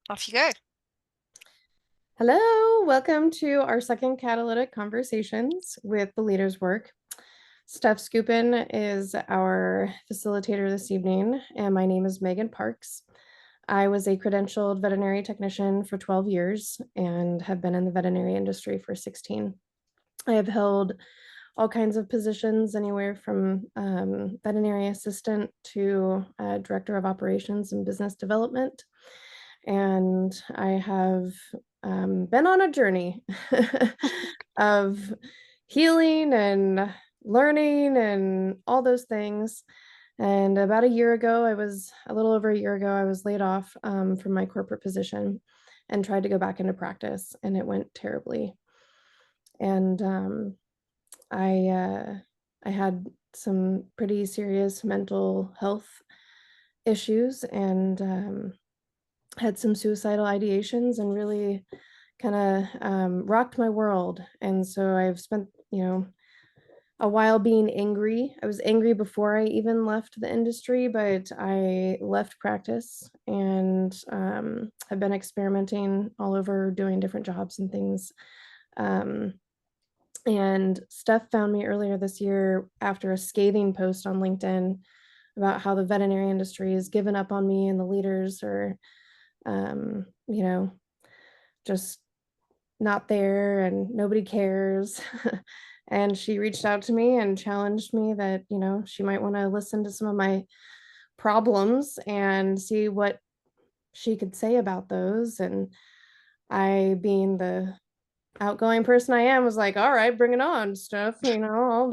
Off you go. Hello, welcome to our second Catalytic Conversations with the Leaders Work. Stef Skupin is our facilitator this evening, and my name is Megan Parks. I was a credentialed veterinary technician for 12 years and have been in the veterinary industry for 16. I have held all kinds of positions, anywhere from veterinary assistant to director of operations and business development. And I have been on a journey of healing and learning and all those things. And about a little over a year ago, I was laid off from my corporate position and tried to go back into practice, and it went terribly. And I I had some pretty serious mental health issues and had some suicidal ideations and really kind of rocked my world. And so I've spent, a while being angry. I was angry before I even left the industry, but I left practice and have been experimenting all over doing different jobs and things. Um, and Steph found me earlier this year after a scathing post on LinkedIn about how the veterinary industry has given up on me and the leaders are, um, you know, just not there and nobody cares. And she reached out to me and challenged me that, she might want to listen to some of my problems and see what she could say about those. And I, being the outgoing person I am, was like, all right, bring it on, Steph. I'll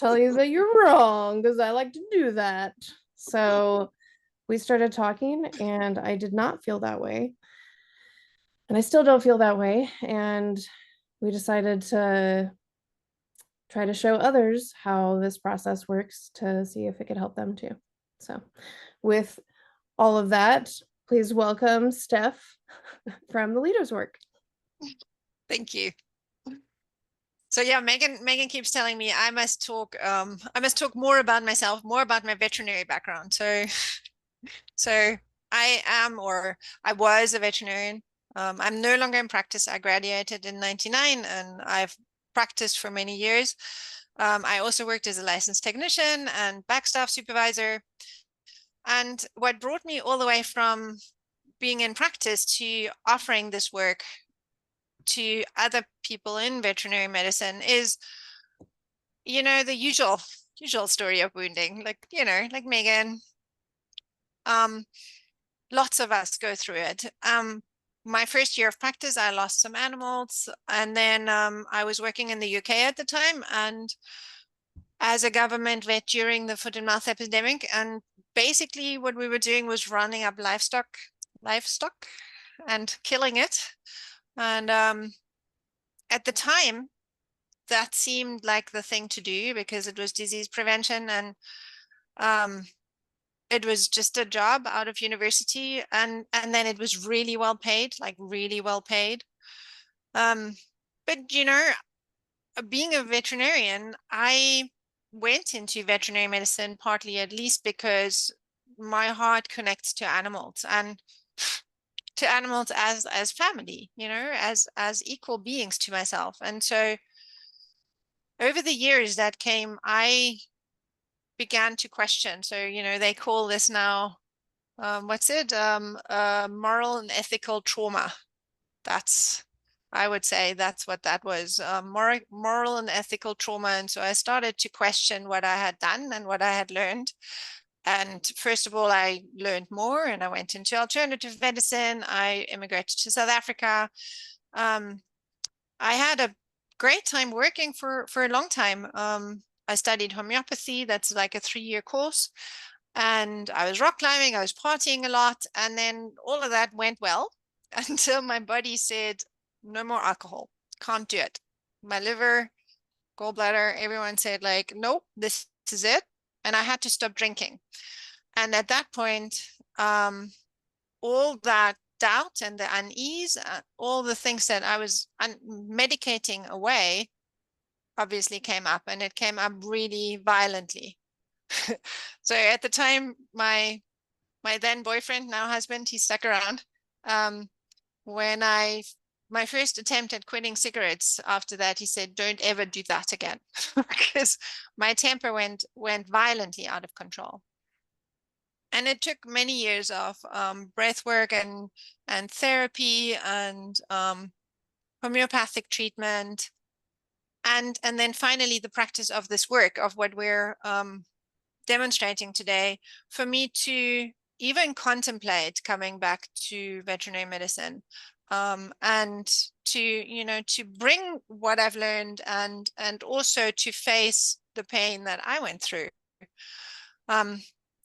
tell you that you're wrong because I like to do that. So we started talking, and I did not feel that way. And I still don't feel that way. And we decided to try to show others how this process works to see if it could help them too. So, with all of that, please welcome Steph from the Leaders Work. Thank you. So yeah, Megan keeps telling me I must talk more about myself, more about my veterinary background. So I am, or I was, a veterinarian. I'm no longer in practice. I graduated in 99 and I've practiced for many years. I also worked as a licensed technician and backstaff supervisor. And what brought me all the way from being in practice to offering this work to other people in veterinary medicine is, the usual story of wounding, like Megan. Um, Lots of us go through it. My first year of practice, I lost some animals, and then I was working in the UK at the time, and as a government vet during the foot and mouth epidemic, and basically what we were doing was running up livestock, and killing it. And at the time, that seemed like the thing to do because it was disease prevention, and um, it was just a job out of university, and then it was really well paid, like really well paid. Um, but being a veterinarian, I went into veterinary medicine partly at least because my heart connects to animals, and to animals as family, as equal beings to myself. And so over the years that came, I began to question. So, they call this now, what's it? Moral and ethical trauma. That's, I would say that's what that was, moral and ethical trauma. And so I started to question what I had done and what I had learned. And first of all, I learned more and I went into alternative medicine. I immigrated to South Africa. Um, I had a great time working for a long time. I studied homeopathy. That's like a 3-year course. And I was rock climbing, I was partying a lot. And then all of that went well until my body said, no more alcohol. Can't do it. My liver, gallbladder, everyone said, like, nope, this is it. And I had to stop drinking. And at that point, all that doubt and the unease, all the things that I was medicating away obviously came up, and it came up really violently. So at the time, my then boyfriend, now husband, he stuck around. When my first attempt at quitting cigarettes after that, he said, don't ever do that again, because my temper went violently out of control. And it took many years of breath work and therapy and homeopathic treatment, and then finally the practice of this work of what we're demonstrating today, for me to even contemplate coming back to veterinary medicine, and to bring what I've learned and also to face the pain that I went through.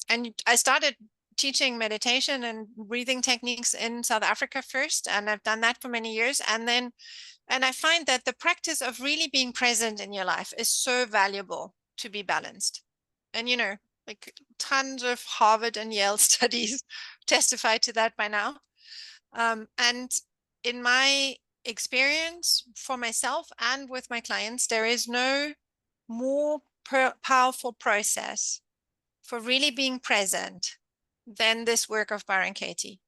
And I started teaching meditation and breathing techniques in South Africa first, and I've done that for many years. And I find that the practice of really being present in your life is so valuable to be balanced. And, like tons of Harvard and Yale studies testify to that by now. And in my experience for myself and with my clients, there is no more powerful process for really being present than this work of Byron Katie.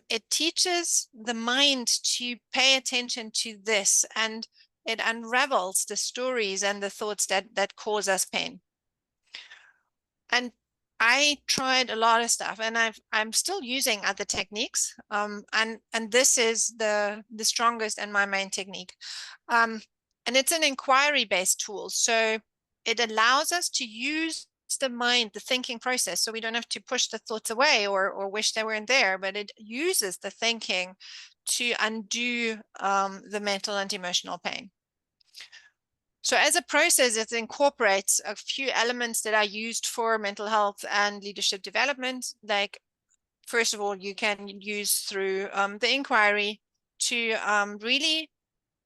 It teaches the mind to pay attention to this, and it unravels the stories and the thoughts that cause us pain. And I tried a lot of stuff, and I'm still using other techniques. And this is the strongest and my main technique. And it's an inquiry-based tool. So it allows us to use the mind, the thinking process. So we don't have to push the thoughts away or wish they weren't there, but it uses the thinking to undo the mental and emotional pain. So as a process, it incorporates a few elements that are used for mental health and leadership development. Like, first of all, you can use through the inquiry to really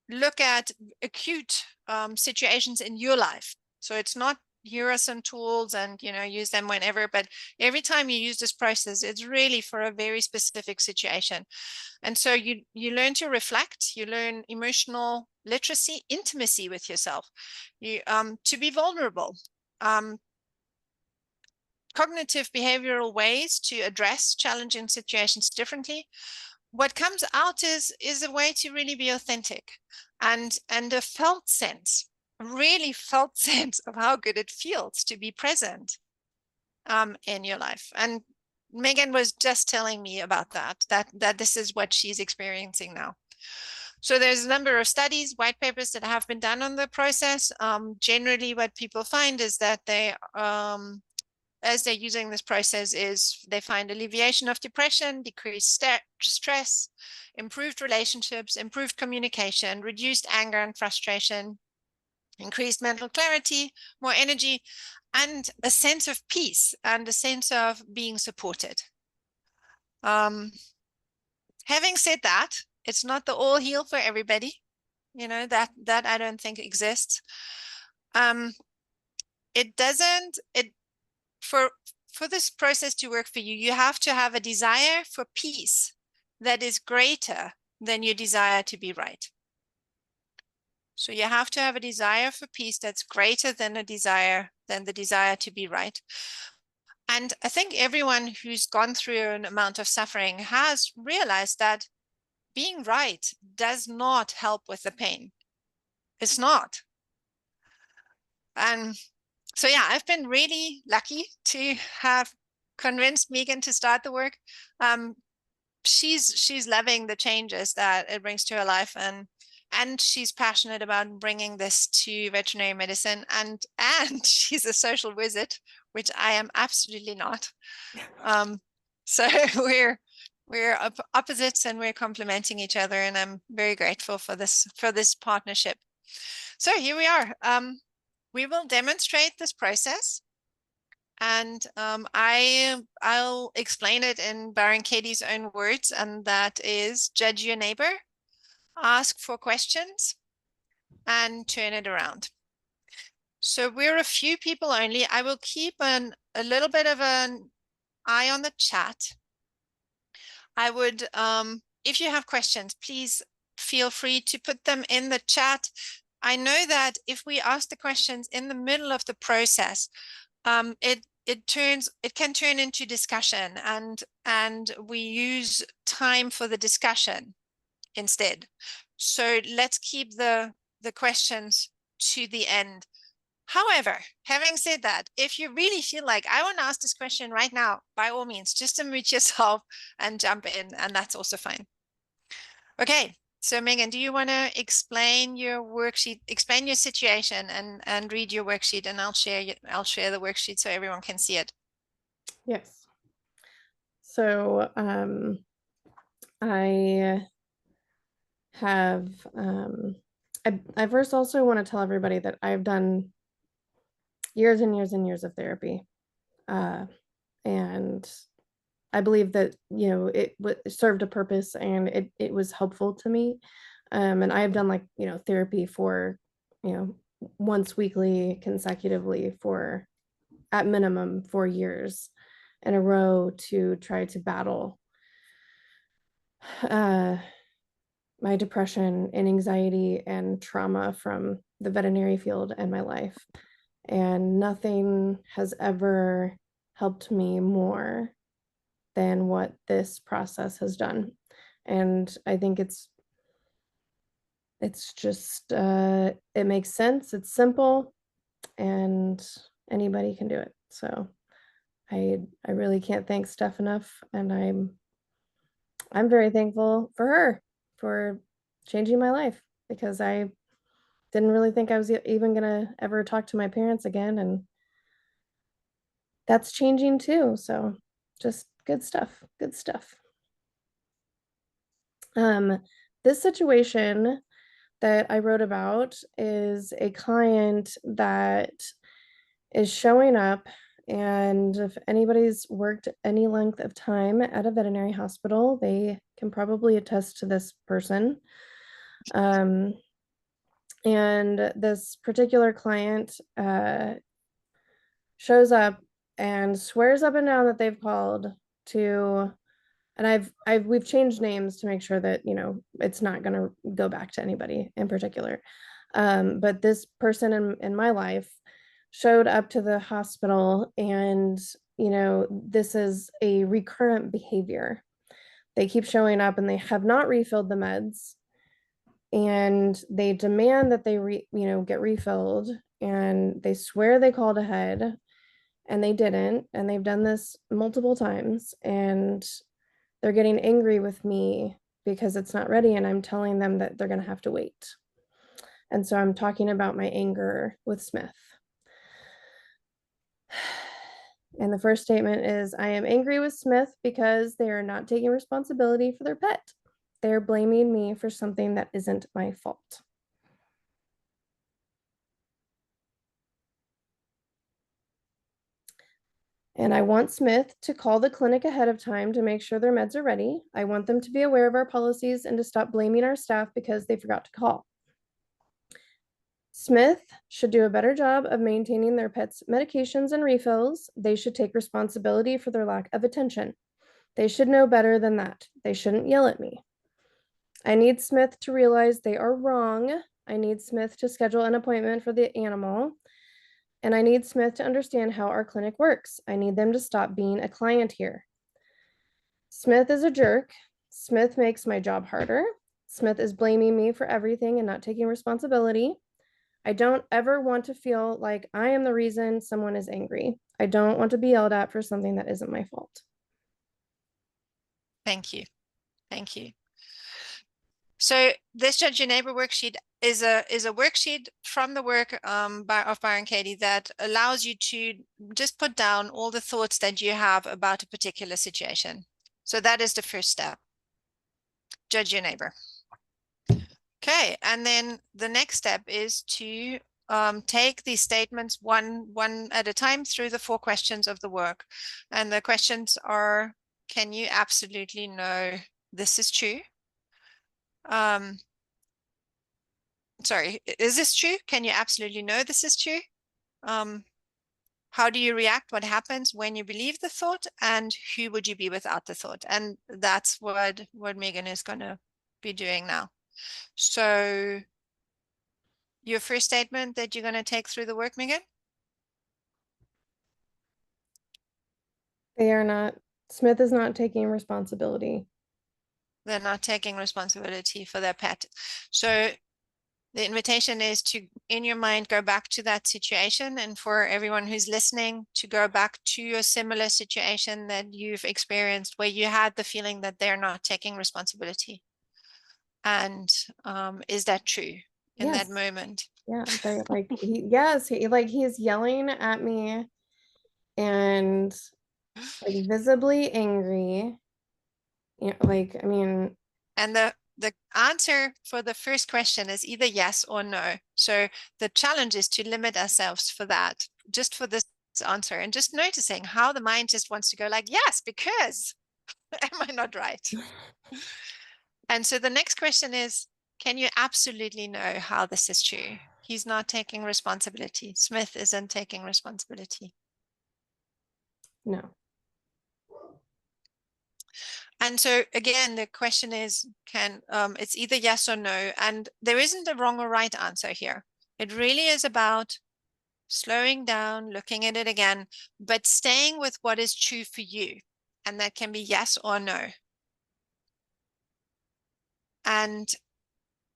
look at acute situations in your life. So it's not, here are some tools and, use them whenever, but every time you use this process, it's really for a very specific situation. And so you learn to reflect, you learn emotional literacy, intimacy with yourself, you to be vulnerable, cognitive behavioral ways to address challenging situations differently. What comes out is a way to really be authentic, and a felt sense, a really felt sense of how good it feels to be present in your life. And Megan was just telling me about that this is what she's experiencing now. So there's a number of studies, white papers that have been done on the process. Generally, what people find is that they, as they're using this process, is they find alleviation of depression, decreased stress, improved relationships, improved communication, reduced anger and frustration, increased mental clarity, more energy, and a sense of peace and a sense of being supported. Having said that, it's not the all heal for everybody. That I don't think exists. It doesn't, for this process to work for you, you have to have a desire for peace that is greater than your desire to be right. So you have to have a desire for peace that's greater than the desire to be right. And I think everyone who's gone through an amount of suffering has realized that being right does not help with the pain. It's not. And so, yeah, I've been really lucky to have convinced Megan to start the work. She's loving the changes that it brings to her life, and she's passionate about bringing this to veterinary medicine, and she's a social wizard, which I am absolutely not. So we're opposites, and we're complementing each other, and I'm very grateful for this partnership. So here we are. We will demonstrate this process, and I'll explain it in Byron Katie's own words, and that is: judge your neighbor, ask for questions, and turn it around. So we're a few people only. I will keep a little bit of an eye on the chat. I would, if you have questions, please feel free to put them in the chat. I know that if we ask the questions in the middle of the process, it can turn into discussion, and we use time for the discussion instead. So let's keep the questions to the end. However, having said that, if you really feel like I want to ask this question right now, by all means, just unmute yourself and jump in, and that's also fine. Okay, so Megan, do you want to explain your worksheet, explain your situation, and read your worksheet, and I'll share the worksheet so everyone can see it. Yes. So I have I first also want to tell everybody that I've done years and years and years of therapy. And I believe that, you know, it served a purpose, and it was helpful to me. And I have done, like, you know, therapy for, you know, once weekly consecutively for at minimum 4 years in a row to try to battle uh, my depression and anxiety and trauma from the veterinary field and my life. And nothing has ever helped me more than what this process has done. And I think it's just it makes sense, it's simple, and anybody can do it. So I really can't thank Steph enough, and I'm very thankful for her for changing my life, because I didn't really think I was even gonna ever talk to my parents again, and that's changing too. So just good stuff, good stuff. Um, this situation that I wrote about is a client that is showing up. And if anybody's worked any length of time at a veterinary hospital, they can probably attest to this person. Um, and this particular client shows up and swears up and down that they've called to, and we've changed names to make sure that, you know, it's not going to go back to anybody in particular. But this person in my life showed up to the hospital, and, you know, this is a recurrent behavior. They keep showing up and they have not refilled the meds, and they demand that they get refilled, and they swear they called ahead, and they didn't, and they've done this multiple times, and they're getting angry with me because it's not ready, and I'm telling them that they're going to have to wait. And so I'm talking about my anger with Smith. And the first statement is, I am angry with Smith because they are not taking responsibility for their pet. They're blaming me for something that isn't my fault. And I want Smith to call the clinic ahead of time to make sure their meds are ready. I want them to be aware of our policies and to stop blaming our staff because they forgot to call. Smith should do a better job of maintaining their pets' medications and refills. They should take responsibility for their lack of attention. They should know better than that. They shouldn't yell at me. I need Smith to realize they are wrong. I need Smith to schedule an appointment for the animal. And I need Smith to understand how our clinic works. I need them to stop being a client here. Smith is a jerk. Smith makes my job harder. Smith is blaming me for everything and not taking responsibility. I don't ever want to feel like I am the reason someone is angry. I don't want to be yelled at for something that isn't my fault. Thank you. Thank you. So this Judge Your Neighbor worksheet is a worksheet from the work of Byron Katie that allows you to just put down all the thoughts that you have about a particular situation. So that is the first step. Judge your neighbor. Okay, and then the next step is to take these statements one at a time through the 4 questions of the work. And the questions are, can you absolutely know this is true? Sorry, is this true? Can you absolutely know this is true? How do you react? What happens when you believe the thought? And who would you be without the thought? And that's what Megan is going to be doing now. So your first statement that you're going to take through the work, Megan? They are not, Smith is not taking responsibility. They're not taking responsibility for their pet. So the invitation is to, in your mind, go back to that situation, and for everyone who's listening to go back to a similar situation that you've experienced where you had the feeling that they're not taking responsibility. And is that true in that Yes. moment? Yeah. They like yes, he's yelling at me and like visibly angry. Yeah, like I mean, And the answer for the first question is either yes or no. So the challenge is to limit ourselves for that, just for this answer, and just noticing how the mind just wants to go like, yes, because am I not right? And so the next question is, can you absolutely know how this is true? He's not taking responsibility. Smith isn't taking responsibility. no. And so again, the question is, can it's either yes or no, and there isn't a wrong or right answer here. It really is about slowing down, looking at it again, but staying with what is true for you. And that can be yes or no. And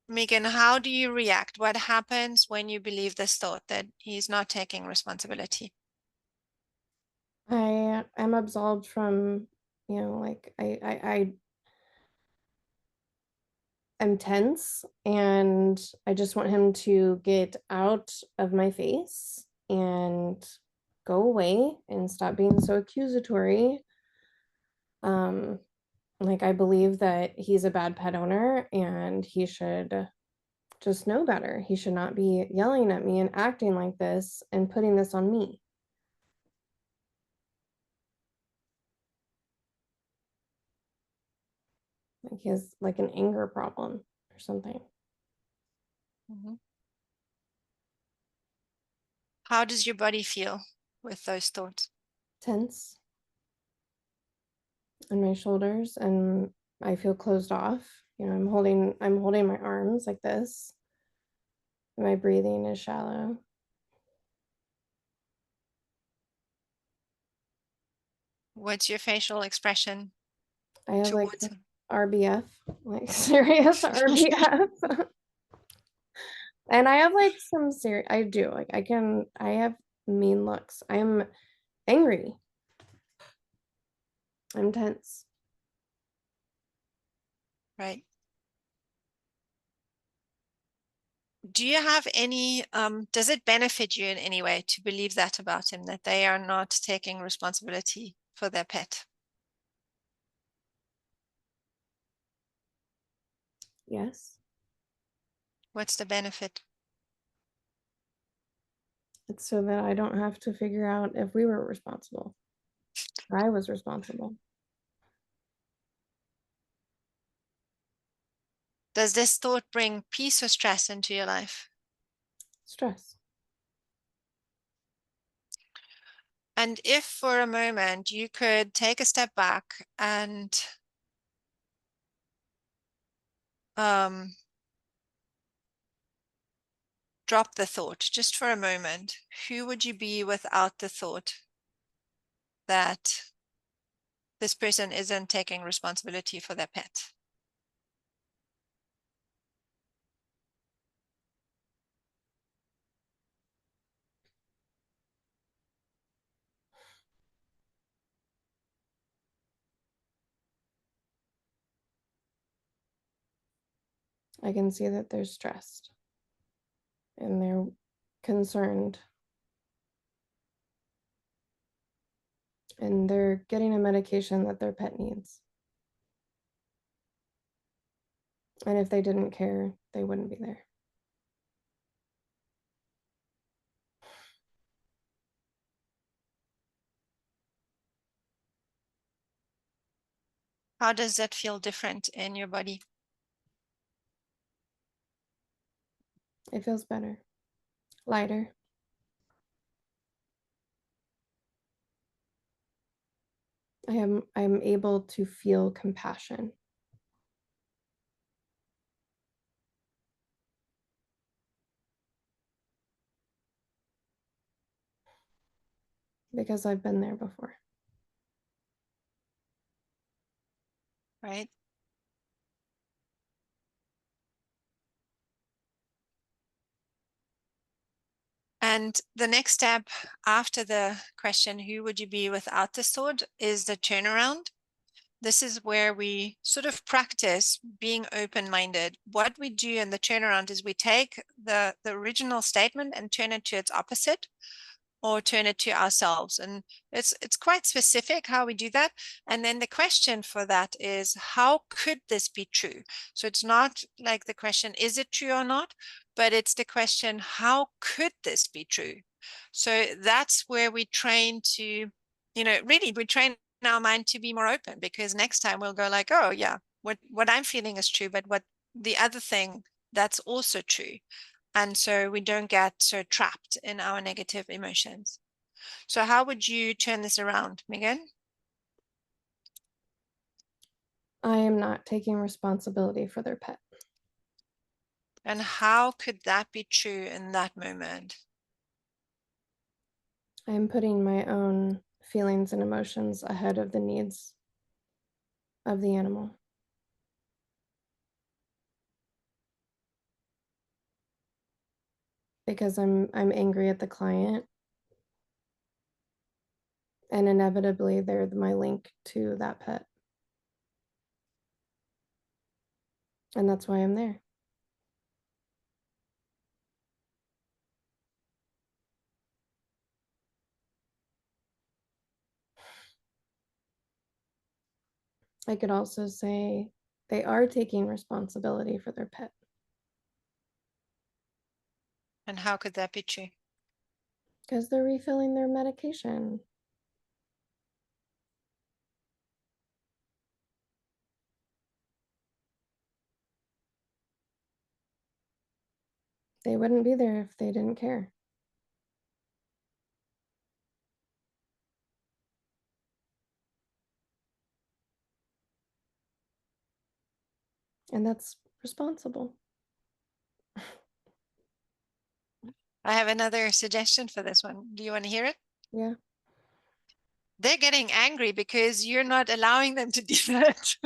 Megan, how do you react? What happens when you believe this thought that he's not taking responsibility? I am absolved from, like I am tense and I just want him to get out of my face and go away and stop being so accusatory. Um, like I believe that he's a bad pet owner and he should just know better. He should not be yelling at me and acting like this and putting this on me. Like he has like an anger problem or something. Mhm. How does your body feel with those thoughts? Tense in my shoulders and I feel closed off. I'm holding my arms like this. My breathing is shallow. What's your facial expression I have like towards him? RBF, like serious RBF. And I have like some serious, I do, like I have mean looks. I'm angry. I'm tense. Right. Do you have any, does it benefit you in any way to believe that about him, that they are not taking responsibility for their pet? Yes. What's the benefit? It's so that I don't have to figure out if we were responsible. I was responsible. Does this thought bring peace or stress into your life? Stress. And if for a moment you could take a step back and um, drop the thought just for a moment, who would you be without the thought that this person isn't taking responsibility for their pet? I can see that they're stressed and they're concerned and they're getting a medication that their pet needs. And if they didn't care, they wouldn't be there. How does that feel different in your body? It feels better, lighter. I'm able to feel compassion because I've been there before. right? And the next step after the question, who would you be without the sword, is the turnaround. This is where we sort of practice being open-minded. What we do in the turnaround is we take the original statement and turn it to its opposite, or turn it to ourselves. And it's quite specific how we do that. And then the question for that is, how could this be true? So it's not like the question, is it true or not? But it's the question, how could this be true? So that's where we train to, really we train our mind to be more open, because next time we'll go like, oh yeah, what I'm feeling is true, but what the other thing, that's also true. And so we don't get so trapped in our negative emotions. So how would you turn this around, Megan? I am not taking responsibility for their pet. And how could that be true in that moment? I'm putting my own feelings and emotions ahead of the needs of the animal. Because I'm angry at the client, and inevitably they're my link to that pet. And that's why I'm there. I could also say they are taking responsibility for their pet. And how could that be true? Because they're refilling their medication. They wouldn't be there if they didn't care. And that's responsible. I have another suggestion for this one. Do you want to hear it? Yeah. They're getting angry because you're not allowing them to do that.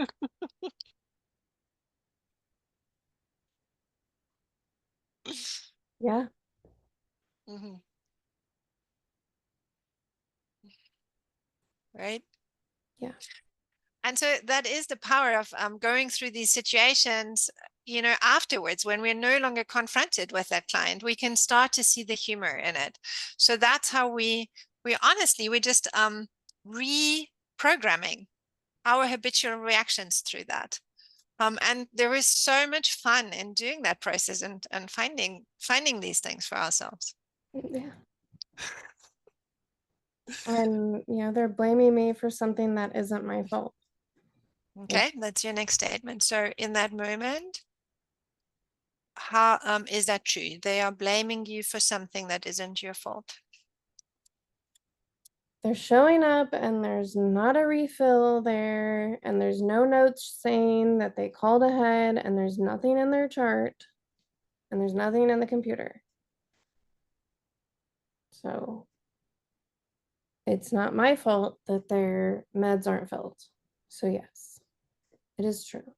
Yeah. Mhm. Right? Yeah. And so that is the power of going through these situations, afterwards, when we're no longer confronted with that client, we can start to see the humor in it. So that's how we honestly, we're just reprogramming our habitual reactions through that. And there is so much fun in doing that process, and finding these things for ourselves. Yeah. And they're blaming me for something that isn't my fault. Yeah. Okay, that's your next statement. So in that moment, how is that true? They are blaming you for something that isn't your fault. They're showing up and there's not a refill there, and there's no notes saying that they called ahead, and there's nothing in their chart, and there's nothing in the computer. So it's not my fault that their meds aren't filled. So yes, it is true.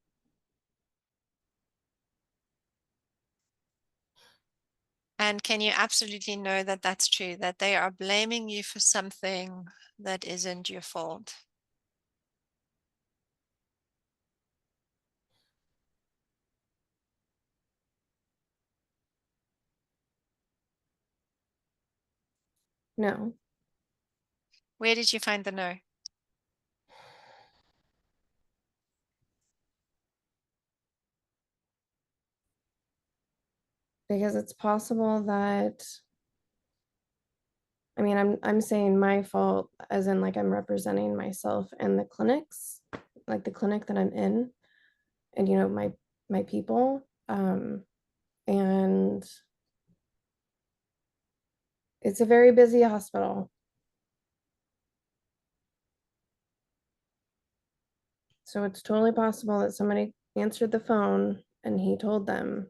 And can you absolutely know that that's true, that they are blaming you for something that isn't your fault? No, Where did you find the no? because it's possible that, I mean, I'm saying my fault as in like I'm representing myself and the clinics, like the clinic that I'm in, and my people. And it's a very busy hospital. So it's totally possible that somebody answered the phone and he told them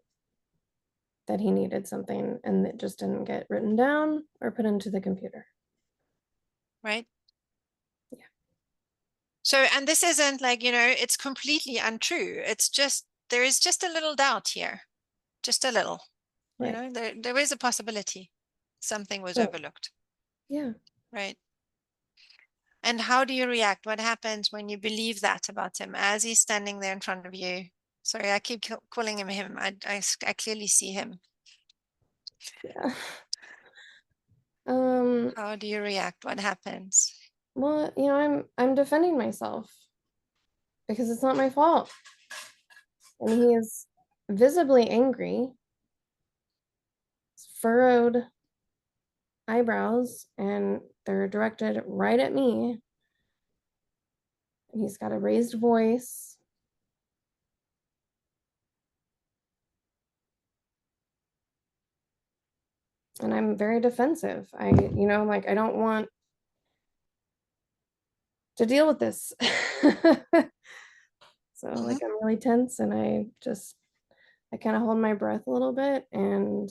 that he needed something and it just didn't get written down or put into the computer. Right? Yeah. So, and this isn't like, it's completely untrue. It's just, there is just a little doubt here, just a little, Right. there is a possibility something was Right. overlooked, Yeah. right? And how do you react? What happens when you believe that about him as he's standing there in front of you? Sorry, I keep calling him him. I clearly see him. Yeah. Um, How do you react? What happens? well, I'm defending myself because it's not my fault. And he is visibly angry, furrowed eyebrows, and they're directed right at me. And he's got a raised voice. And I'm very defensive. Like I don't want to deal with this. So Hmm. like I'm really tense and I kind of hold my breath a little bit and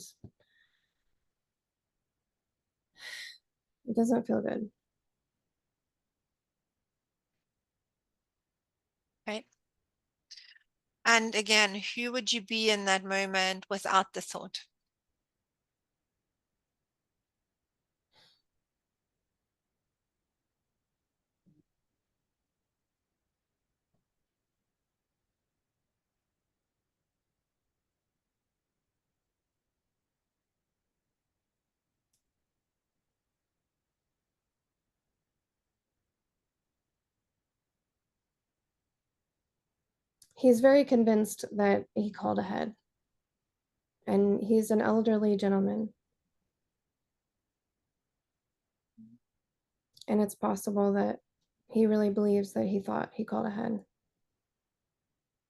it doesn't feel good. Right. And again, who would you be in that moment without the thought? He's very convinced that he called ahead and he's an elderly gentleman. And it's possible that he really believes that he thought he called ahead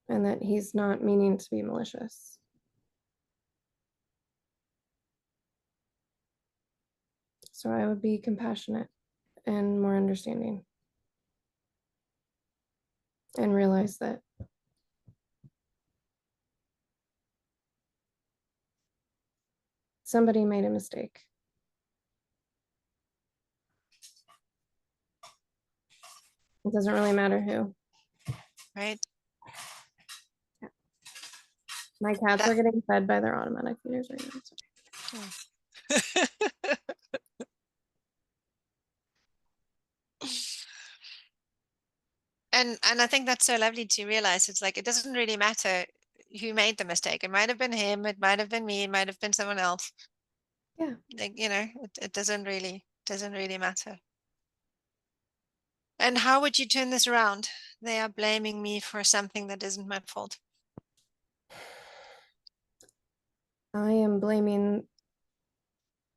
and that he's not meaning to be malicious. So I would be compassionate and more understanding and realize that somebody made a mistake. It doesn't really matter who. Right. My cats are That. getting fed by their automatic feeders right now. So. And I think that's so lovely to realize. It's like it doesn't really matter who made the mistake. It might have been him, it might have been me, it might have been someone else. Yeah. Like, it doesn't really matter. And how would you turn this around? They are blaming me for something that isn't my fault. I am blaming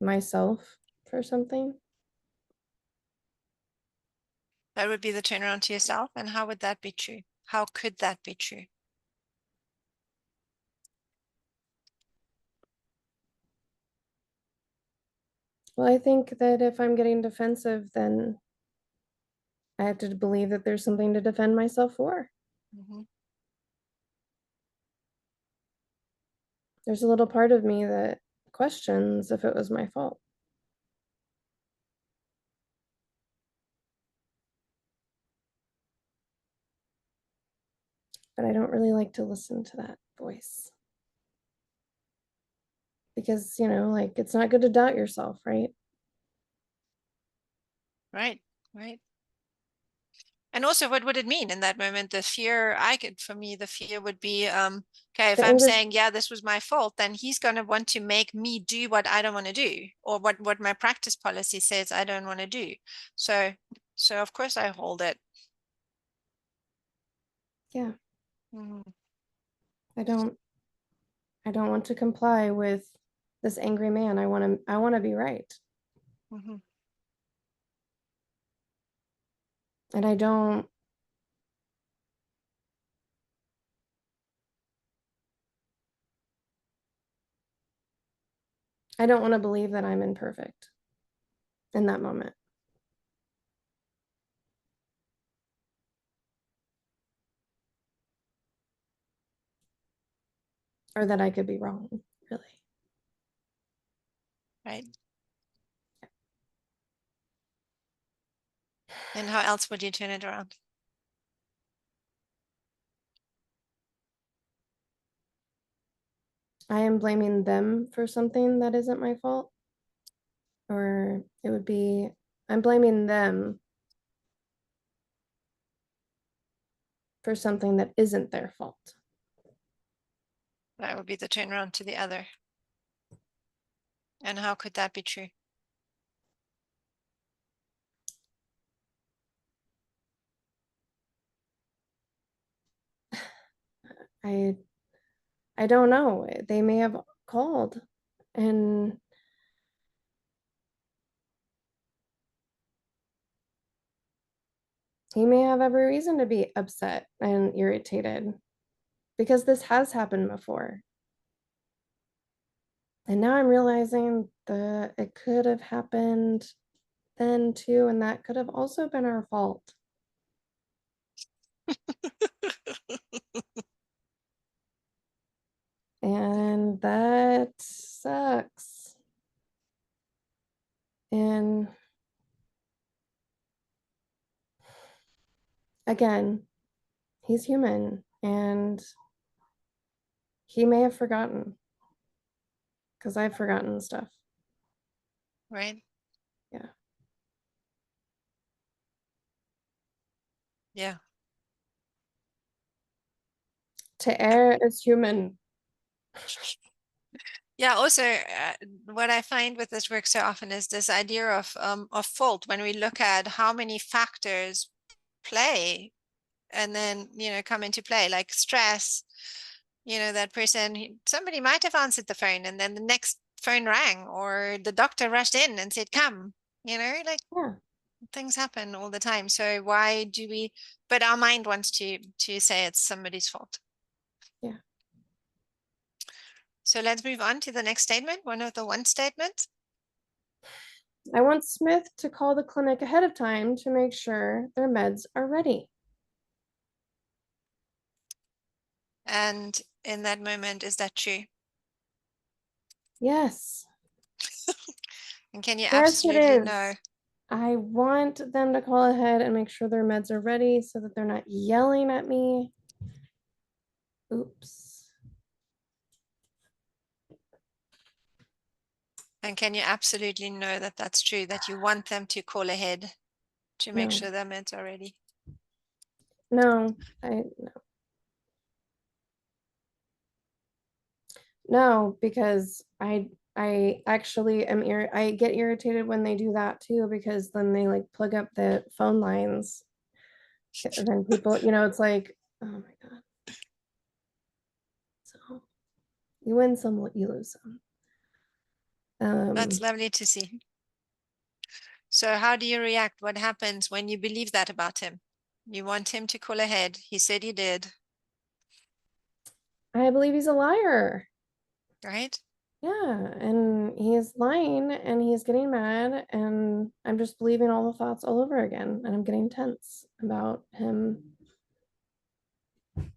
myself for something. That would be the turnaround to yourself. And how would that be true? How could that be true? Well, I think that if I'm getting defensive, then I have to believe that there's something to defend myself for. Hmm. There's a little part of me that questions if it was my fault. But I don't really like to listen to that voice because, like it's not good to doubt yourself, right? Right, right. And also, what would it mean in that moment? The fear for me, the fear would be, okay, if The I'm anger, saying, yeah, this was my fault, then he's going to want to make me do what I don't want to do, or what my practice policy says I don't want to do. So, so of course I hold it. yeah, Hmm. I don't I don't want to comply with this angry man. I want to be right. Hmm. And I don't want to believe that I'm imperfect in that moment or that I could be wrong, really. Right. And how else would you turn it around? I am blaming them for something that isn't my fault. Or it would be, I'm blaming them for something that isn't their fault. That would be the turnaround to the other. And how could that be true? I I don't know. They may have called and he may have every reason to be upset and irritated because this has happened before. And now I'm realizing that it could have happened then too, and that could have also been our fault. And that sucks. And again, he's human and he may have forgotten because I've forgotten stuff. Right? Yeah. Yeah. To err is human. Yeah, also what I find with this work so often is this idea of fault when we look at how many factors play and then, come into play, like stress. That person, somebody might have answered the phone and then the next phone rang or the doctor rushed in and said, come, like Yeah. things happen all the time. So why do we, but our mind wants to say it's somebody's fault. Yeah. So let's move on to the next statement, one of the one statements. I want Smith to call the clinic ahead of time to make sure their meds are ready. And in that moment, is that true? Yes. And can you Yes, it absolutely know? is. I want them to call ahead and make sure their meds are ready so that they're not yelling at me. Oops. And can you absolutely know that that's true, that you want them to call ahead to make No, sure their meds are ready? no, no, because I actually I get irritated when they do that too because then they like plug up the phone lines. And then people, it's like, oh my God. So you win some, you lose some. That's Um, lovely to see. So how do you react? What happens when you believe that about him? You want him to call ahead. He said he did, I believe he's a liar. right? Yeah, and he's lying and he's getting mad, and I'm just believing all the thoughts all over again, and I'm getting tense about him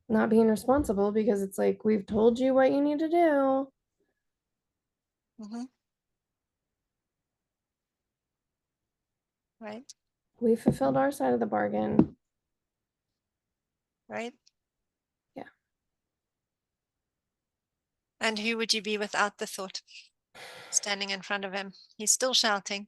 not being responsible because it's like we've told you what you need to do. Mm-hmm. Right, We fulfilled our side of the bargain. right. Yeah. And who would you be without the thought standing in front of him? He's still shouting.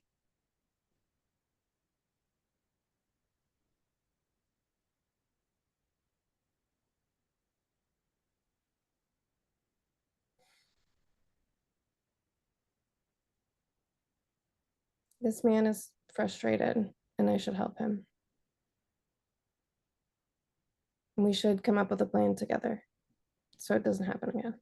This man is frustrated and I should help him. And we should come up with a plan together so it doesn't happen again.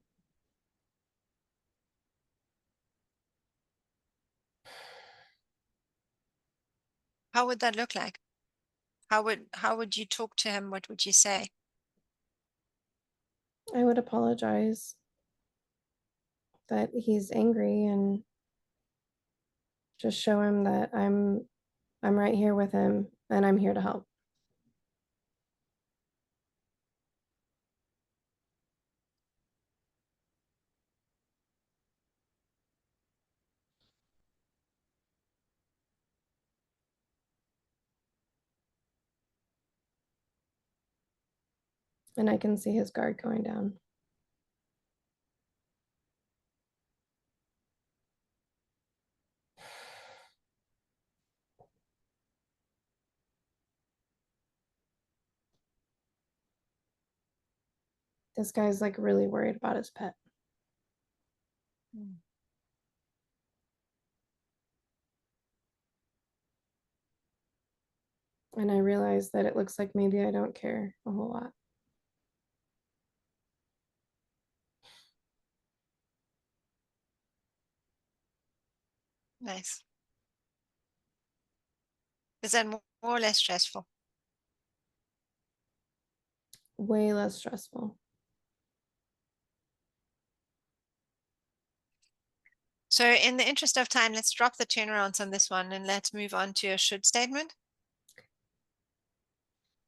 How would that look like? How would you talk to him? What would you say? I would apologize that he's angry and just show him that I'm right here with him and I'm here to help. And I can see his guard going down. This guy's like really worried about his pet. Mm. And I realized that it looks like maybe I don't care a whole lot. Nice. Is that more or less stressful? Way less stressful. So in the interest of time, let's drop the turnarounds on this one and let's move on to a should statement.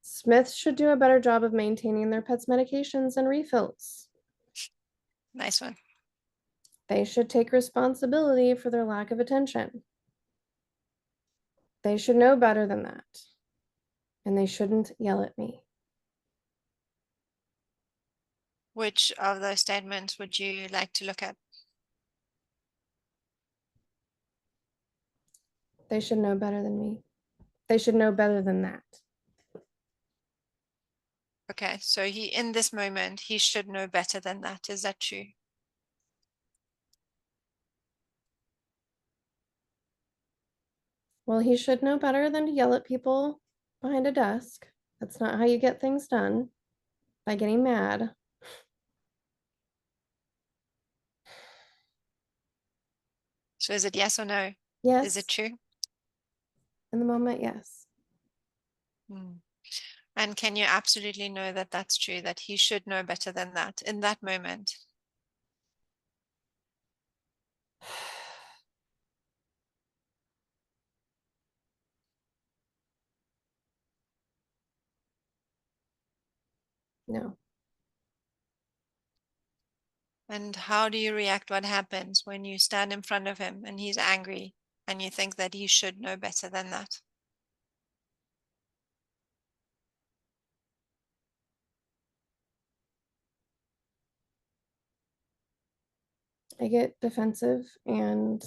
Smiths should do a better job of maintaining their pets' medications and refills. Nice one. They should take responsibility for their lack of attention. They should know better than that. And they shouldn't yell at me. Which of those statements would you like to look at? They should know better than me. They should know better than that. Okay, so he in this moment, he should know better than that. Is that true? Well, he should know better than to yell at people behind a desk. That's not how you get things done, by getting mad. So is it yes or no? Is it Yes, true? in the moment, yes. Hmm. And can you absolutely know that that's true, that he should know better than that in that moment? No. And how do you react? What happens when you stand in front of him and he's angry and you think that he should know better than that? I get defensive and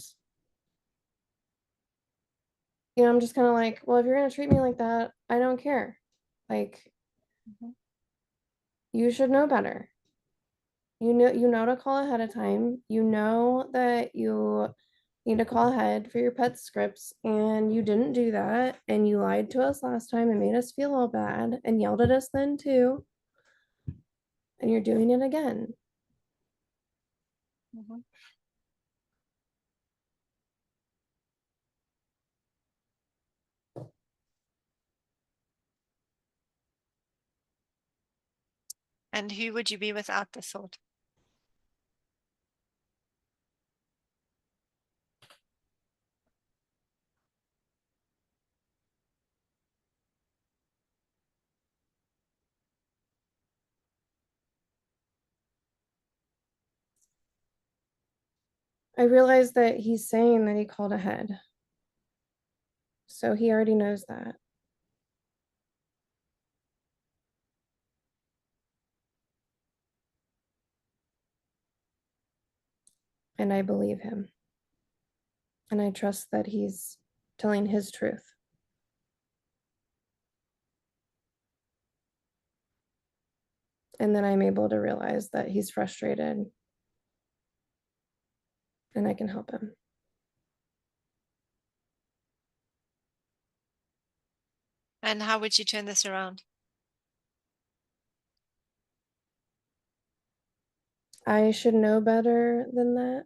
I'm just kind of like, well, if you're going to treat me like that, I don't care. Like, Mhm. you should know better. You know to call ahead of time. You know that you need to call ahead for your pet scripts, and you didn't do that, and you lied to us last time and made us feel all bad and yelled at us then too, and you're doing it again. Mhm. And who would you be without the thought? I realize that he's saying that he called ahead, so he already knows that, and I believe him, and I trust that he's telling his truth, and then I'm able to realize that he's frustrated and I can help him. And how would you turn this around? I should know better than that.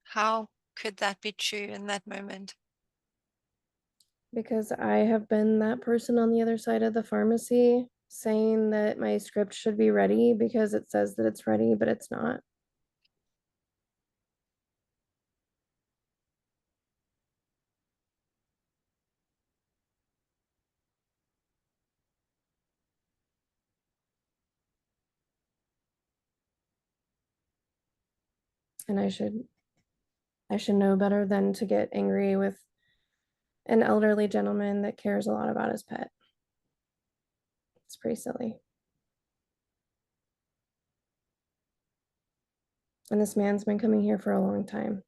How could that be true in that moment? Because I have been that person on the other side of the pharmacy saying that my script should be ready because it says that it's ready, but it's not. And I should know better than to get angry with an elderly gentleman that cares a lot about his pet. It's pretty silly. And this man's been coming here for a long time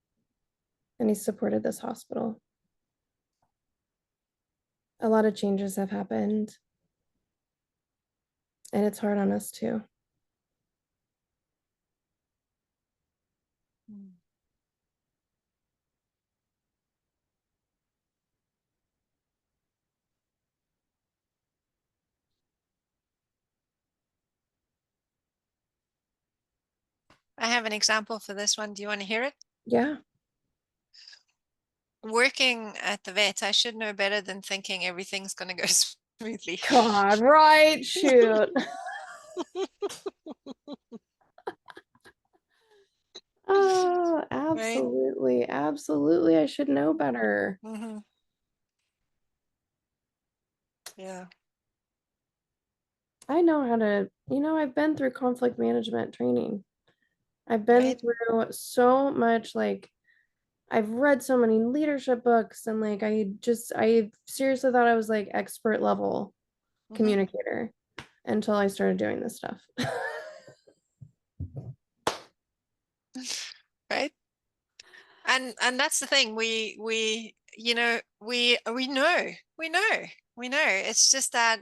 and he's supported this hospital. A lot of changes have happened. And it's hard on us too. I have an example for this one. Do you want to hear it? Yeah. Working at the vet, I should know better than thinking everything's going to go smoothly. God, right. Shoot. Oh, Right? absolutely. Absolutely. I should know better. Mm-hmm. Yeah. I know how to, I've been through conflict management training. I've been Right? through so much, like, I've read so many leadership books, and like, I seriously thought I was like expert level Mm-hmm. communicator until I started doing this stuff. Right? And that's the thing. We know. It's just that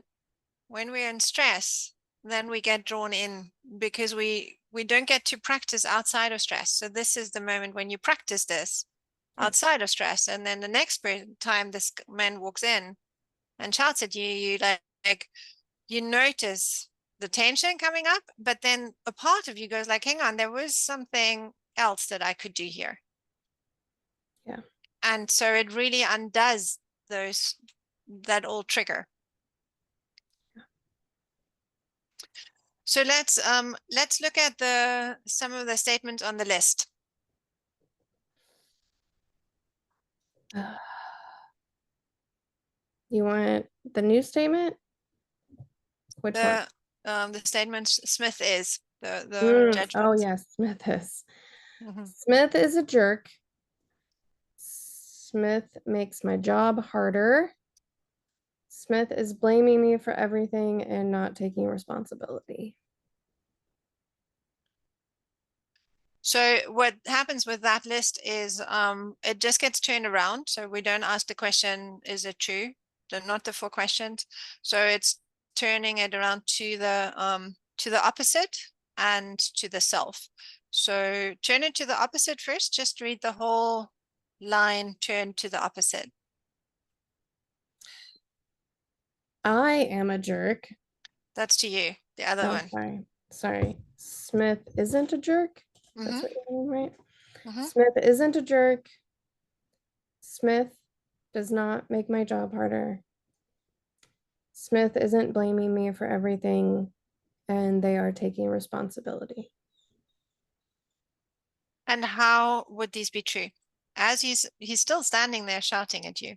when we're in stress, then we get drawn in because we don't get to practice outside of stress. So this is the moment when you practice this Yeah. outside of stress, and then the next time this man walks in and shouts at you, like you notice the tension coming up, but then a part of you goes like, hang on, there was something else that I could do here. Yeah. And so it really undoes those that old trigger. So let's look at the some of the statements on the list. You want the new statement? Which one? The statement Smith is the Oh, judgment. yes, Smith is. Mm-hmm. Smith is a jerk. Smith makes my job harder. Smith is blaming me for everything and not taking responsibility. So what happens with that list is it just gets turned around. So we don't ask the question, is it true? Not the four questions. So it's turning it around to the opposite and to the self. So turn it to the opposite first. Just read the whole line, turn to the opposite. I am a jerk. That's to you, the other Oh, one. sorry. Sorry. Smith isn't a jerk. That's Mm-hmm, what you mean, right? mm-hmm. Smith isn't a jerk. Smith does not make my job harder. Smith isn't blaming me for everything, and they are taking responsibility. And how would these be true? As he's still standing there shouting at you.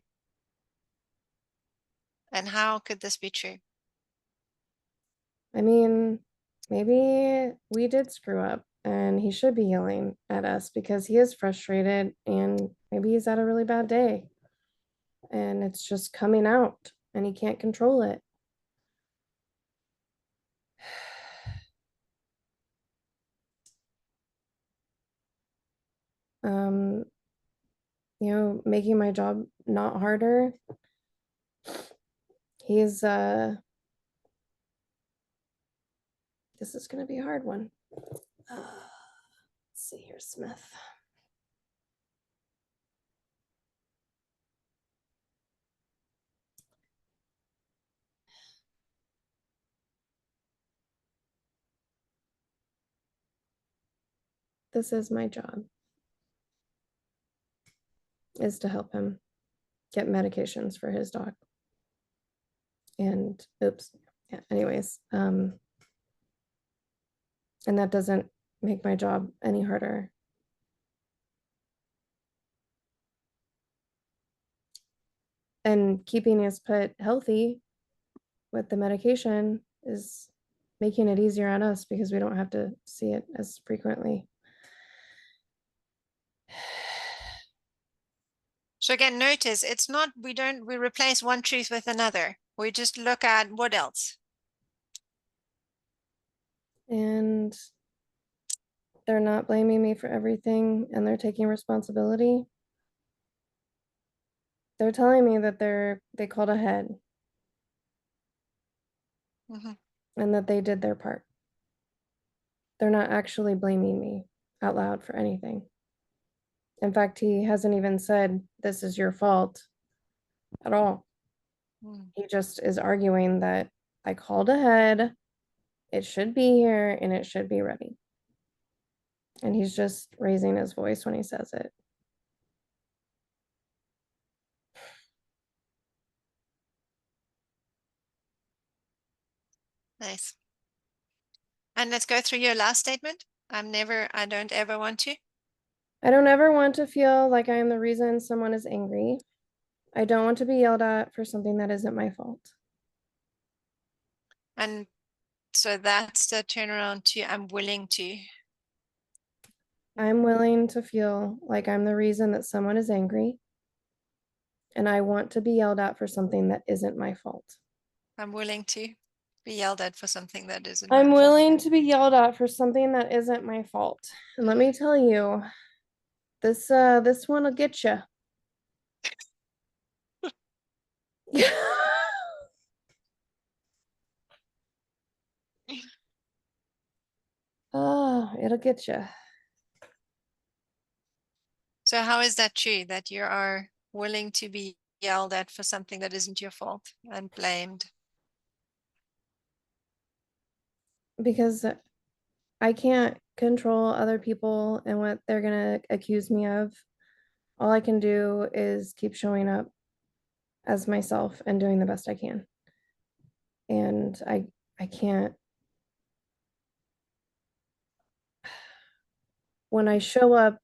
And how could this be true? I mean, maybe we did screw up and he should be yelling at us because he is frustrated and maybe he's had a really bad day and it's just coming out and he can't control it. Um, making my job not harder. He's This is gonna be a hard one. Let's see here, Smith. This is my job, is to help him get medications for his dog. And oops, yeah, anyways, and that doesn't make my job any harder. And keeping his pet healthy with the medication is making it easier on us because we don't have to see it as frequently. So again, notice it's not, we replace one truth with another. We just look at what else. And they're not blaming me for everything and they're taking responsibility. They're telling me that they called ahead. Mm-hmm. and that they did their part. They're not actually blaming me out loud for anything. In fact, he hasn't even said, "This is your fault," at all. Mm. He just is arguing that I called ahead, it should be here, and it should be ready. And he's just raising his voice when he says it. Nice. And let's go through your last statement. I don't ever want to. I don't ever want to feel like I am the reason someone is angry. I don't want to be yelled at for something that isn't my fault. And so that's the turnaround to I'm willing to. I'm willing to feel like I'm the reason that someone is angry, and I want to be yelled at for something that isn't my fault. I'm willing to be yelled at for something that isn't my I'm fault. willing to be yelled at for something that isn't my fault. And let me tell you, this one will get you. Oh, it'll get you. So how is that true that you are willing to be yelled at for something that isn't your fault and blamed? Because I can't control other people and what they're gonna accuse me of. All I can do is keep showing up as myself and doing the best I can. And I can't, when I show up,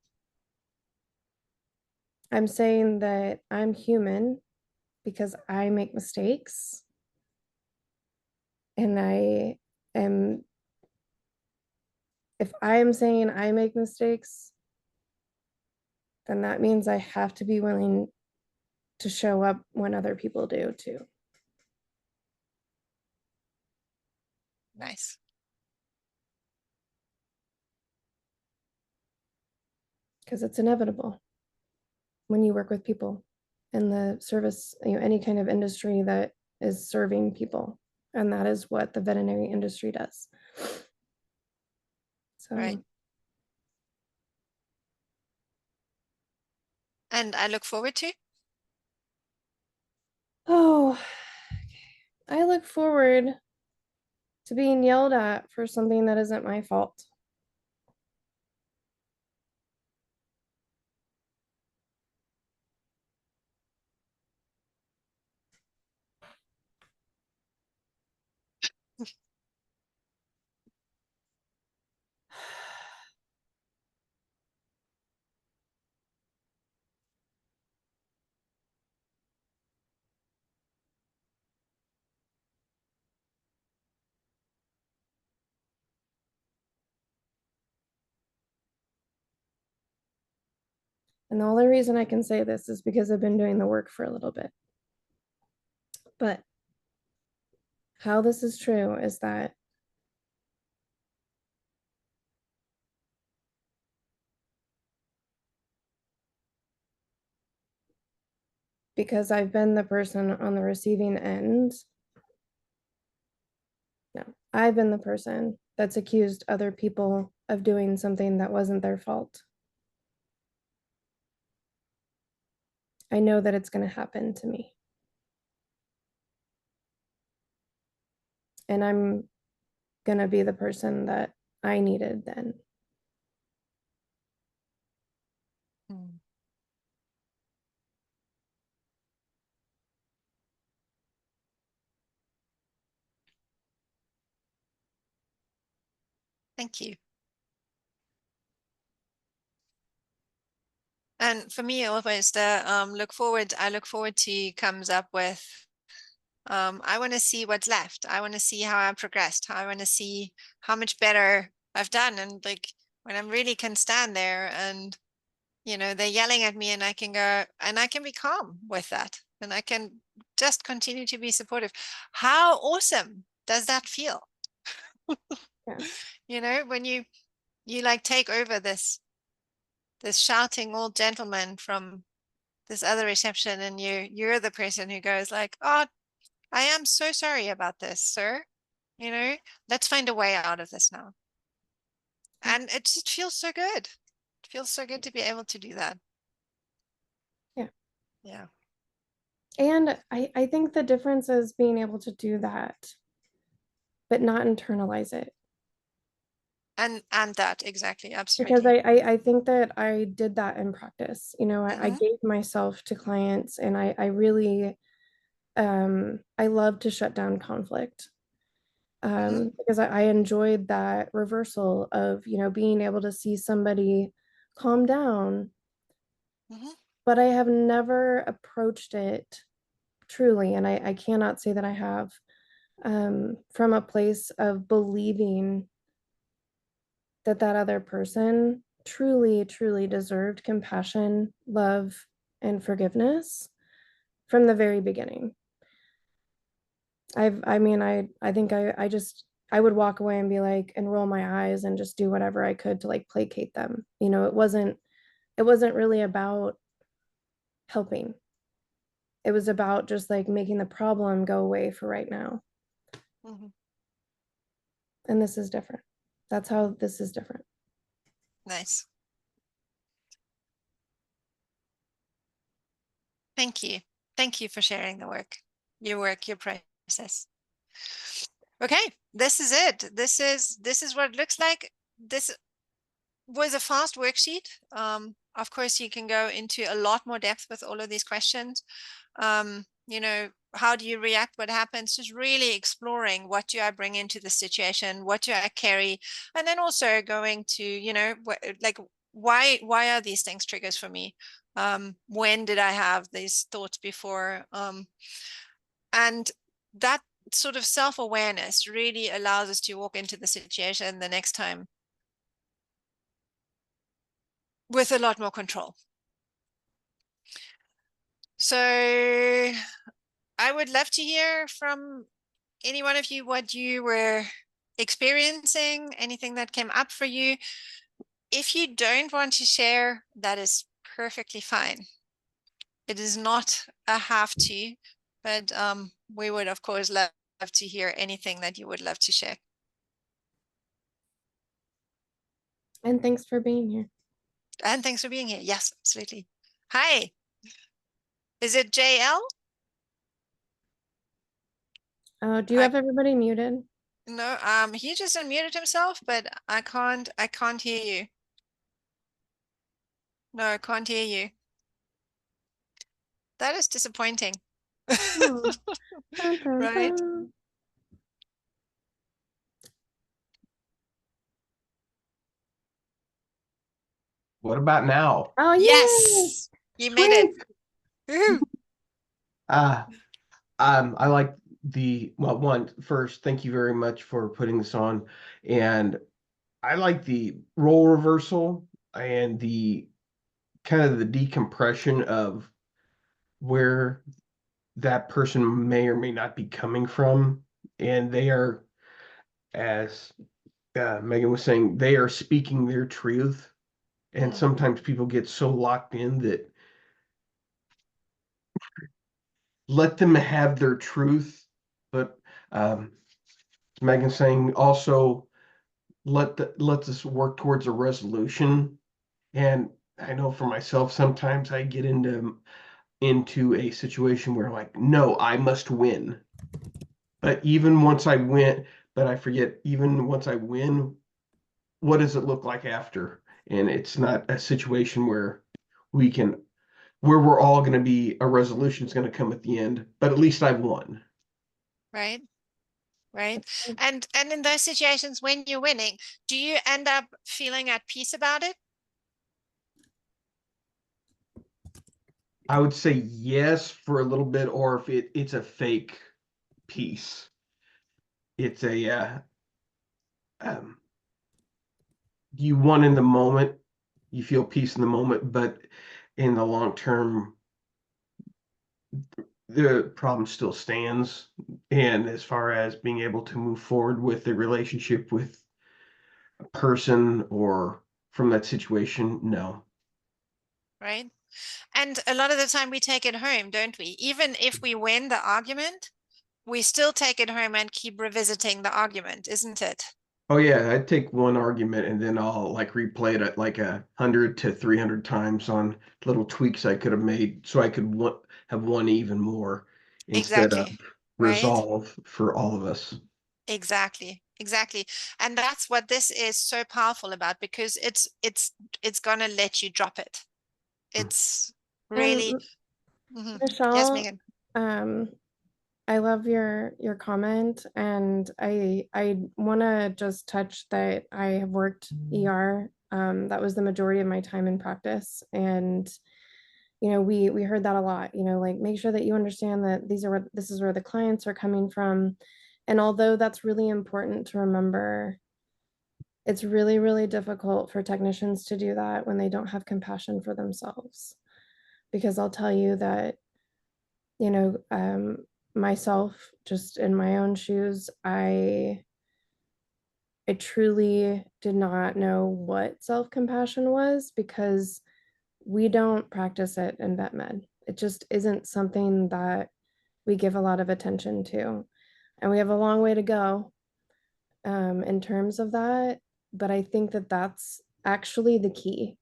I'm saying that I'm human because I make mistakes, and I am, if I am saying I make mistakes, then that means I have to be willing to show up when other people do too, Nice. because it's inevitable when you work with people in the service, any kind of industry that is serving people. And that is what the veterinary industry does. Right. So, And I look forward to. oh, I look forward to being yelled at for something that isn't my fault. And the only reason I can say this is because I've been doing the work for a little bit. But how this is true is that because I've been the person on the receiving end, no, I've been the person that's accused other people of doing something that wasn't their fault. I know that it's going to happen to me. And I'm going to be the person that I needed then. Mm. Thank you. And for me, always the I look forward to comes up with I want to see what's left. I want to see how I progressed. I want to see how much better I've done. And like when I really can stand there and, they're yelling at me and I can go and I can be calm with that. And I can just continue to be supportive. How awesome does that feel? Yes. When you like take over this shouting old gentleman from this other reception and you're the person who goes like, oh, I am so sorry about this, sir. You know, let's find a way out of this now. And it just feels so good. It feels so good to be able to do that. Yeah. Yeah. And I think the difference is being able to do that, but not internalize it. And that exactly, Because absolutely. I think that I did that in practice. I Mm-hmm. gave myself to clients and I really I love to shut down conflict. Mm-hmm. Because I enjoyed that reversal of, being able to see somebody calm down, Mm-hmm. but I have never approached it truly, and I cannot say that I have, from a place of believing that that other person truly, truly deserved compassion, love, and forgiveness from the very beginning. I mean, I think I would walk away and be like, and roll my eyes and just do whatever I could to like placate them. It wasn't really about helping. It was about just like making the problem go away for right now. Mm-hmm. And this is different. That's how this is different. Nice. Thank you. Thank you for sharing your work, your process. Okay, this is it. This is what it looks like. This was a fast worksheet. Of course, you can go into a lot more depth with all of these questions. How do you react? What happens? Just really exploring what do I bring into the situation? What do I carry? And then also going to, like why are these things triggers for me? When did I have these thoughts before? And that sort of self-awareness really allows us to walk into the situation the next time with a lot more control. So I would love to hear from any one of you what you were experiencing, anything that came up for you. If you don't want to share, that is perfectly fine. It is not a have to, but we would, of course, love to hear anything that you would love to share. And thanks for being here. And thanks for being here. Yes, absolutely. Hi, is it JL? Do you I have everybody muted? No, he just unmuted himself, but I can't hear you. No, I can't hear you. That is disappointing. Oh, dun, dun, Right? dun. What about now? Oh, yay! Yes, you made it. Twins. Woohoo. Uh, I like well, one, first, thank you very much for putting this on. And I like the role reversal and the kind of the decompression of where that person may or may not be coming from. And they are, as Megan was saying, they are speaking their truth. And Mm, sometimes people get so locked in that let them have their truth, but um, Megan saying also let us work towards a resolution. And I know for myself, sometimes I get into a situation where I'm like, no, I must win. But even once I win, but I forget, even once I win, what does it look like after? And it's not a situation we can where we're all going to be a resolution is going to come at the end, but at least I've won. right, right. And in those situations when you're winning, do you end up feeling at peace about it? I would say yes for a little bit, or if it's a fake piece, it's a um, you won in the moment, you feel peace in the moment, but in the long term, the problem still stands. And as far as being able to move forward with the relationship with a person or from that situation, no. Right. And a lot of the time we take it home, don't we? Even if we win the argument, we still take it home and keep revisiting the argument, isn't it? Oh yeah, I'd take one argument and then I'll like replay it like 100 to 300 times on little tweaks I could have made so I could have won even more instead of Exactly. Right? resolve for all of us. Exactly. Exactly. And that's what this is so powerful about, because it's gonna let you drop it. It's And really Yes, Michelle, Megan. um, I love your comment, and I want to just touch that I have worked ER. That was the majority of my time in practice, and we heard that a lot. Like, make sure that you understand that this is where the clients are coming from, and although that's really important to remember, it's really, really difficult for technicians to do that when they don't have compassion for themselves. Because I'll tell you that, you know, um, myself, just in my own shoes, I truly did not know what self-compassion was, because we don't practice it in vet med. It just isn't something that we give a lot of attention to. And we have a long way to go in terms of that. But I think that that's actually the key.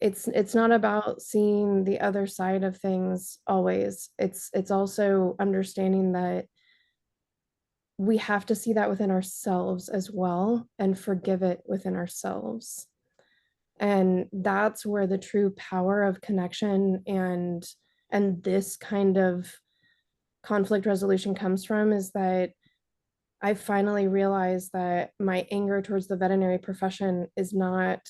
It's not about seeing the other side of things always. It's also understanding that we have to see that within ourselves as well and forgive it within ourselves. And that's where the true power of connection and this kind of conflict resolution comes from, is that I finally realized that my anger towards the veterinary profession is not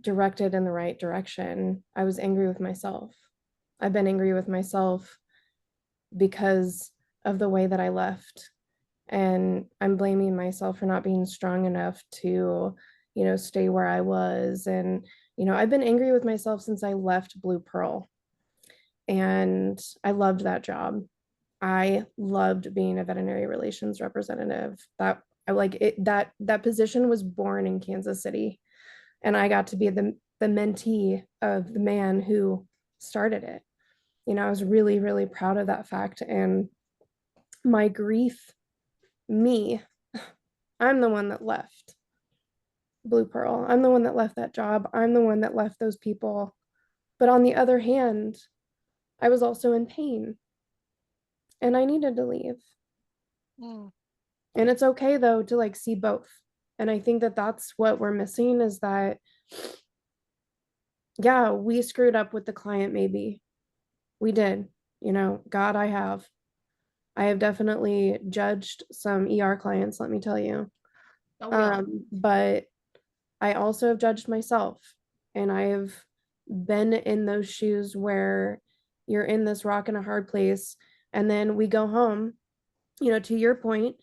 directed in the right direction. I was angry with myself. I've been angry with myself because of the way that I left. And I'm blaming myself for not being strong enough to, stay where I was. And, I've been angry with myself since I left Blue Pearl. And I loved that job. I loved being a veterinary relations representative. That I like it, that position was born in Kansas City. And I got to be the mentee of the man who started it. I was really, really proud of that fact. And my grief, me, I'm the one that left Blue Pearl. I'm the one that left that job. I'm the one that left those people. But on the other hand, I was also in pain and I needed to leave. Mm. And it's okay though to like see both. And I think that that's what we're missing, is that, yeah, we screwed up with the client. Maybe we did, God, I have definitely judged some ER clients, let me tell you. But I also have judged myself, and I have been in those shoes where you're in this rock and a hard place, and then we go home, to your point,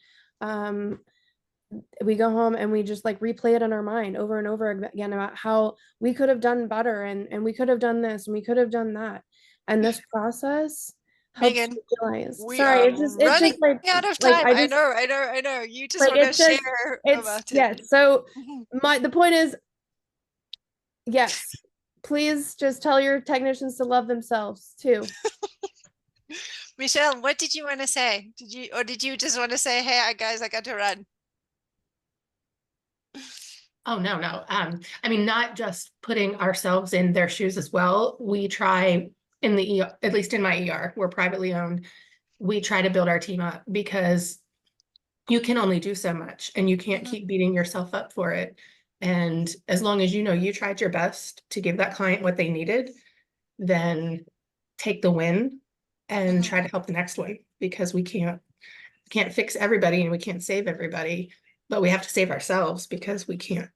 we go home and we just like replay it in our mind over and over again about how we could have done better, and we could have done this and we could have done that. And this process helps Megan, you realize, we sorry, are it's running just like out of like time. I I just know, I know, I know. You just like want to it's just share it's about it. yes. So Mhm. the point is, yes, please just tell your technicians to love themselves too. Michelle, what did you want to say? Did you just want to say, hey, guys, I got to run? Oh, no, no. I mean, not just putting ourselves in their shoes as well. We try in the ER, at least in my ER, we're privately owned. We try to build our team up, because you can only do so much and you can't keep beating yourself up for it. And as long as you know you tried your best to give that client what they needed, then take the win and try to help the next one, because we can't fix everybody and we can't save everybody, but we have to save ourselves, because we can't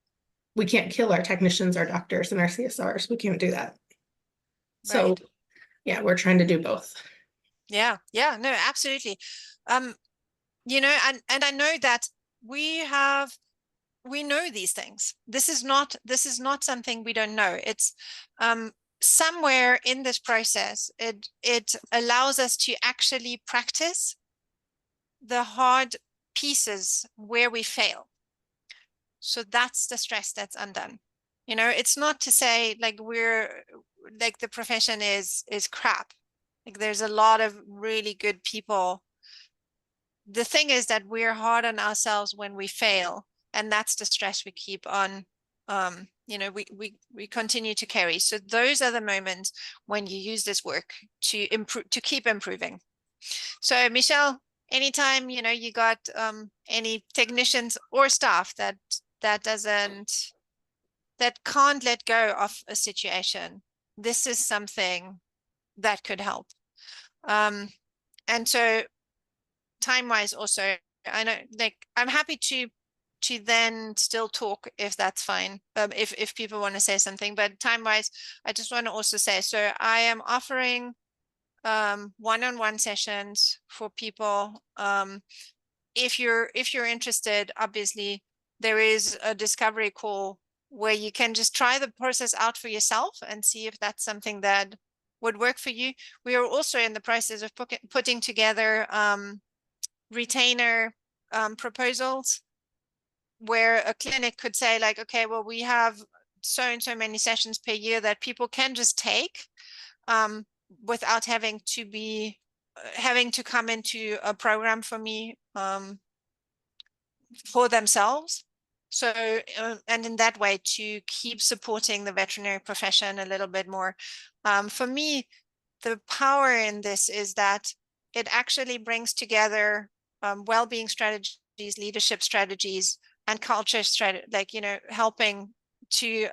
kill our technicians, our doctors, and our CSRs. We can't do that. So Right. yeah, we're trying to do both. Yeah, yeah, no, absolutely. And I know that we know these things. This is not something we don't know. It's somewhere in this process, it allows us to actually practice the hard pieces where we fail. So that's the stress that's undone. It's not to say like the profession is crap. Like there's a lot of really good people the thing is that we're hard on ourselves when we fail, and that's the stress we keep on, we continue to carry. So those are the moments when you use this work to improve, to keep improving. So Michelle, anytime, you got any technicians or staff that can't let go of a situation, this is something that could help. And so time-wise also, I know, like, I'm happy to then still talk if that's fine, if people want to say something, but time-wise, I just want to also say, so I am offering one-on-one sessions for people. If you're interested, obviously there is a discovery call where you can just try the process out for yourself and see if that's something that would work for you. We are also in the process of putting together retainer proposals where a clinic could say, like, okay, well, we have so and so many sessions per year that people can just take without having to come into a program for me for themselves. So, and in that way to keep supporting the veterinary profession a little bit more. For me, the power in this is that it actually brings together well-being strategies, leadership strategies, and culture strategy, like, helping to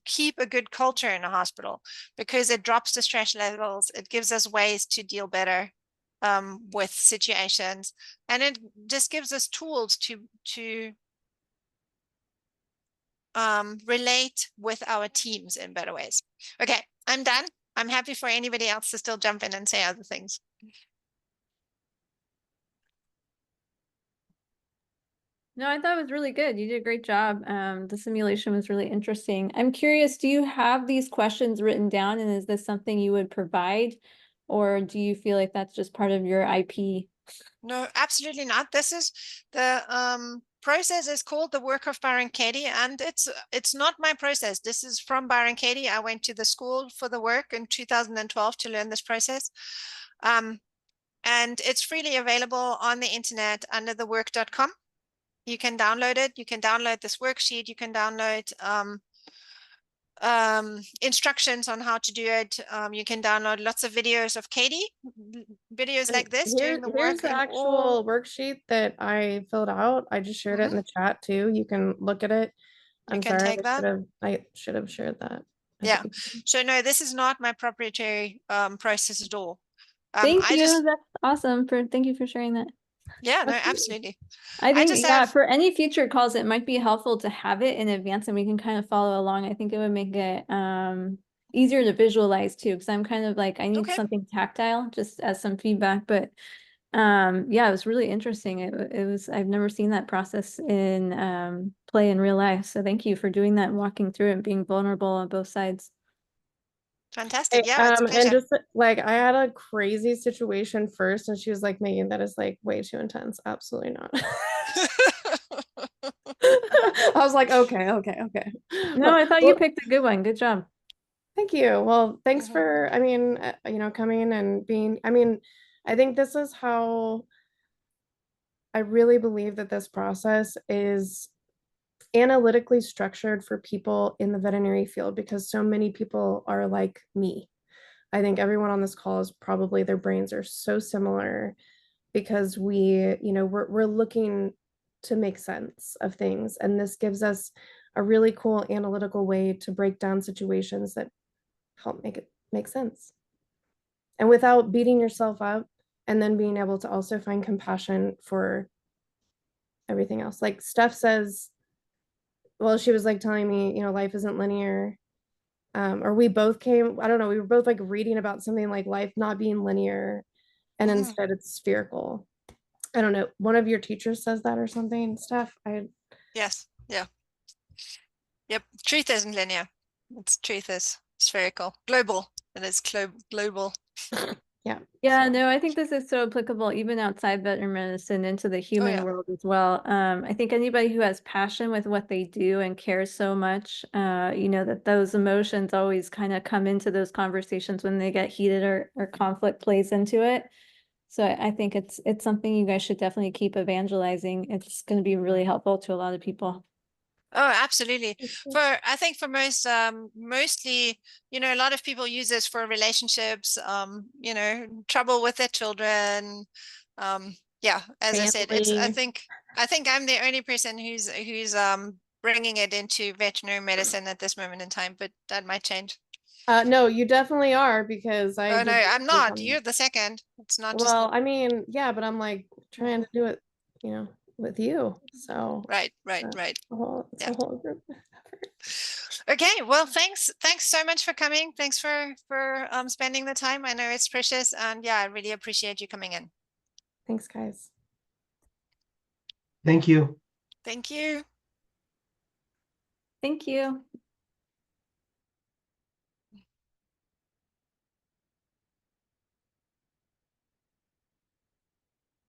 keep a good culture in a hospital, because it drops the stress levels. It gives us ways to deal better with situations, and it just gives us tools to relate with our teams in better ways. Okay, I'm done. I'm happy for anybody else to still jump in and say other things. No, I thought it was really good. You did a great job. The simulation was really interesting. I'm curious, do you have these questions written down, and is this something you would provide, or do you feel like that's just part of your IP? No, absolutely not. This is the process is called the Work of Byron Katie, and it's not my process. This is from Byron Katie. I went to the school for the work in 2012 to learn this process. And it's freely available on the internet under thework.com. You can download it. You can download this worksheet. You can download instructions on how to do it. You can download lots of videos of Katie, videos like this doing the Here's work the and all. actual worksheet that I filled out. I just shared it in the chat too. You can look at it. You I'm can sorry, take that. I should have shared that. Yeah. So no, this is not my proprietary process at all. Thank you. That's awesome. Thank you for sharing that. Yeah, no, absolutely. I think, yeah, for any future calls, it might be helpful to have it in advance and we can kind of follow along. I think it would make it easier to visualize too, because I'm kind of like, I need something tactile just as some feedback. But yeah, it was really interesting. It was, I've never seen that process in play in real life. So thank you for doing that and walking through it and being vulnerable on both sides. Fantastic. Yeah, it's a pleasure. And just like, I had a crazy situation first, and she was like, Megan, that is like way too intense. Absolutely not. I was like, okay. No, I thought you picked a good one. Good job. Thank you. Well, thanks for, coming and being, I think this is how I really believe that this process is analytically structured for people in the veterinary field, because so many people are like me. I think everyone on this call is probably, their brains are so similar, because we're looking to make sense of things. And this gives us a really cool analytical way to break down situations that help make it make sense. And without beating yourself up, and then being able to also find compassion for everything else. Like Stef says, well, she was like telling me, life isn't linear. Or we both came, I don't know, we were both like reading about something like life not being linear, and instead it's spherical. I don't know. One of your teachers says that or something, Stef. Yes. Yeah. Yep. Truth isn't linear. Truth is spherical, global. It is global. Yeah, no, I think this is so applicable even outside veterinary medicine into the human world as well. I think anybody who has passion with what they do and cares so much, that those emotions always kind of come into those conversations when they get heated or conflict plays into it. So I think it's something you guys should definitely keep evangelizing. It's going to be really helpful to a lot of people. Oh, absolutely. I think for most, mostly, you know, a lot of people use this for relationships, you know, trouble with their children. Yeah, as I said, I Family. think I'm the only person who's bringing it into veterinary medicine at this moment in time, but that might change. No, you definitely are, because I Oh no, did I'm not. You're the second. It's not just well, me. I mean, yeah, but I'm like trying to do it, you know, with you. So Right. it's Yeah. a whole group. Okay, well, thanks so much for coming. Thanks for spending the time. I know it's precious, and yeah, I really appreciate you coming in. Thanks, guys. Thank you. Thank you. Thank you.